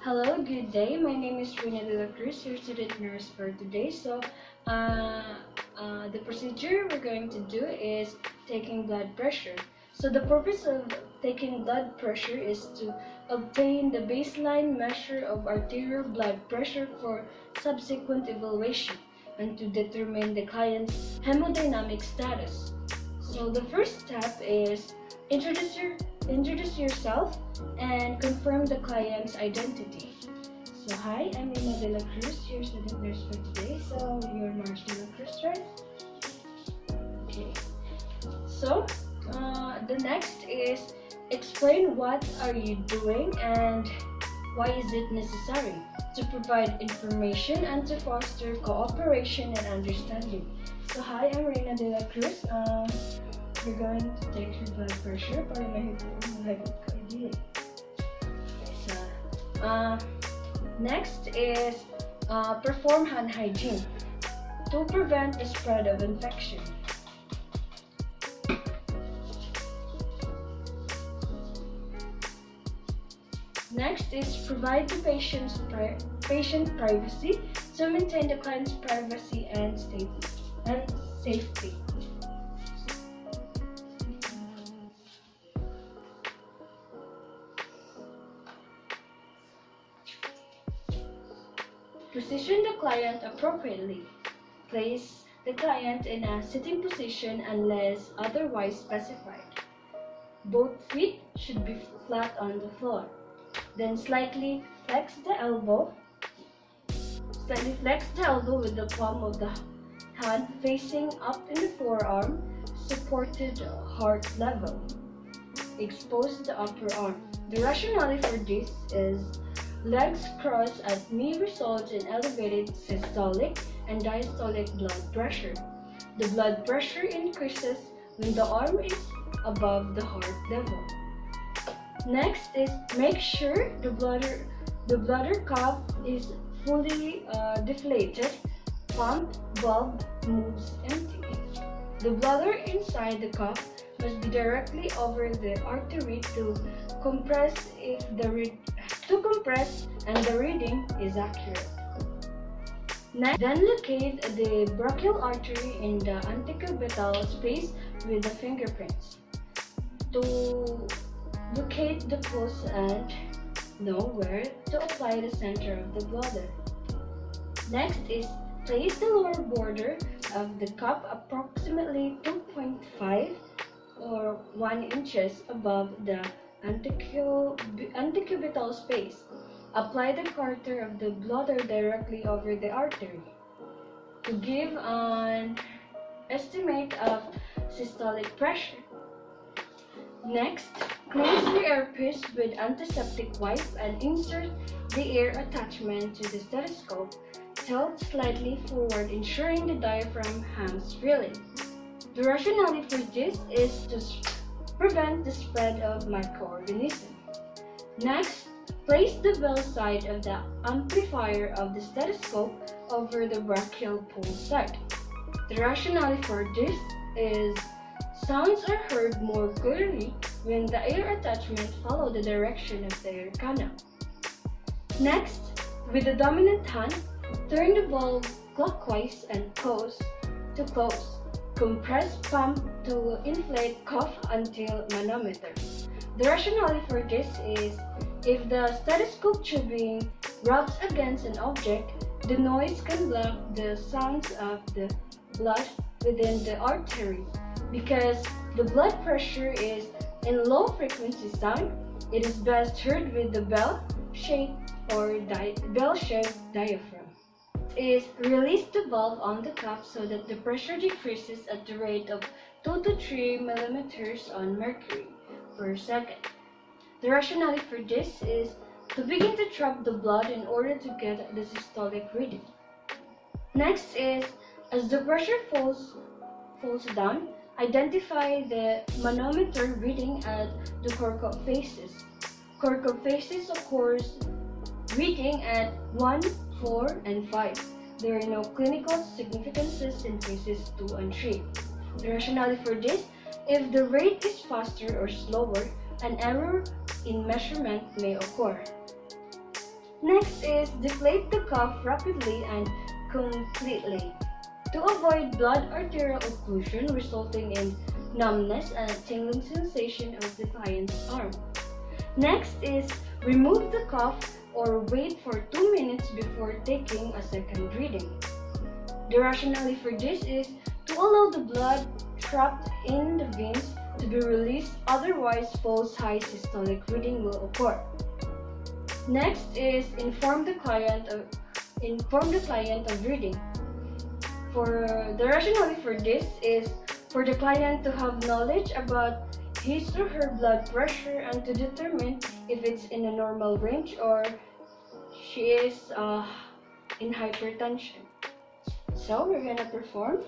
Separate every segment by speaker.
Speaker 1: Hello, good day. My name is Rina de la Cruz, your student nurse for today. The procedure we're going to do is taking blood pressure. So, the purpose of taking blood pressure is to obtain the baseline measure of arterial blood pressure for subsequent evaluation and to determine the client's hemodynamic status. So, the first step is introduce yourself and confirm the client's identity. So hi, I'm Rina de la Cruz, your student nurse for today. So you're Marge de la Cruz, right? Okay. So the next is explain what are you doing and why is it necessary to provide information and to foster cooperation and understanding. So hi, I'm Rina de la Cruz. We're going to take your blood pressure para mahigit ko ideally. So, next is perform hand hygiene to prevent the spread of infection. Next is provide the patient privacy to maintain the client's privacy and safety. Position the client appropriately. Place the client in a sitting position unless otherwise specified. Both feet should be flat on the floor. Then slightly flex the elbow with the palm of the hand facing up in the forearm, supported heart level. Expose the upper arm. The rationale for this is legs crossed at knee results in elevated systolic and diastolic blood pressure. The blood pressure increases when the arm is above the heart level. Next is make sure the bladder cuff is fully deflated. Pump valve moves empty. The bladder inside the cuff must be directly over the artery to compress and the reading is accurate. Next, then locate the brachial artery in the antecubital space with the fingerprints. To locate the pulse and know where to apply the center of the bladder. Next is place the lower border of the cup approximately 2.5 or 1 inches above the antecubital space. Apply the catheter of the bladder directly over the artery to give an estimate of systolic pressure. Next, cleanse the earpiece with antiseptic wipe and insert the ear attachment to the stethoscope. Tilt slightly forward, ensuring the diaphragm hangs freely. The rationale for this is to prevent the spread of microorganisms. Next, place the bell side of the amplifier of the stethoscope over the brachial pulse side. The rationale for this is sounds are heard more clearly when the ear attachment follows the direction of the ear canal. Next, with the dominant hand, turn the valve clockwise and close to close. Compress pump to inflate cuff until manometer. The rationale for this is if the stethoscope tubing rubs against an object, the noise can block the sounds of the blood within the artery. Because the blood pressure is in low frequency sound, it is best heard with the bell-shaped diaphragm. Is release the valve on the cuff so that the pressure decreases at the rate of 2 to 3 millimeters on mercury per second. The rationale for this is to begin to trap the blood in order to get the systolic reading. Next is, as the pressure falls down, identify the manometer reading at the Kirchhoff phases. Kirchhoff phases occurs reading at 1, 4, and 5. There are no clinical significances in phases 2 and 3. The rationale for this, if the rate is faster or slower, an error in measurement may occur. Next is deflate the cuff rapidly and completely to avoid blood arterial occlusion resulting in numbness and tingling sensation of the client's arm. Next is remove the cuff or wait for 2 minutes before taking a second reading. The rationale for this is to allow the blood trapped in the veins to be released, otherwise false high systolic reading will occur. Next is inform the client of reading. For the rationale for this is for the client to have knowledge about his or her blood pressure and to determine if it's in a normal range or she is in hypertension. So we're gonna perform.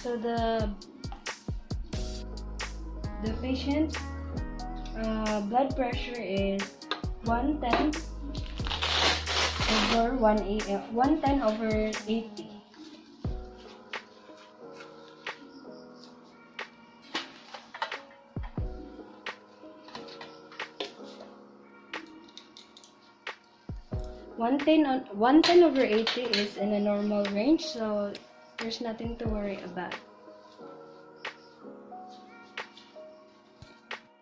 Speaker 1: So the patient's blood pressure is 110 over 80. One ten over 80 is in a normal range, so there's nothing to worry about.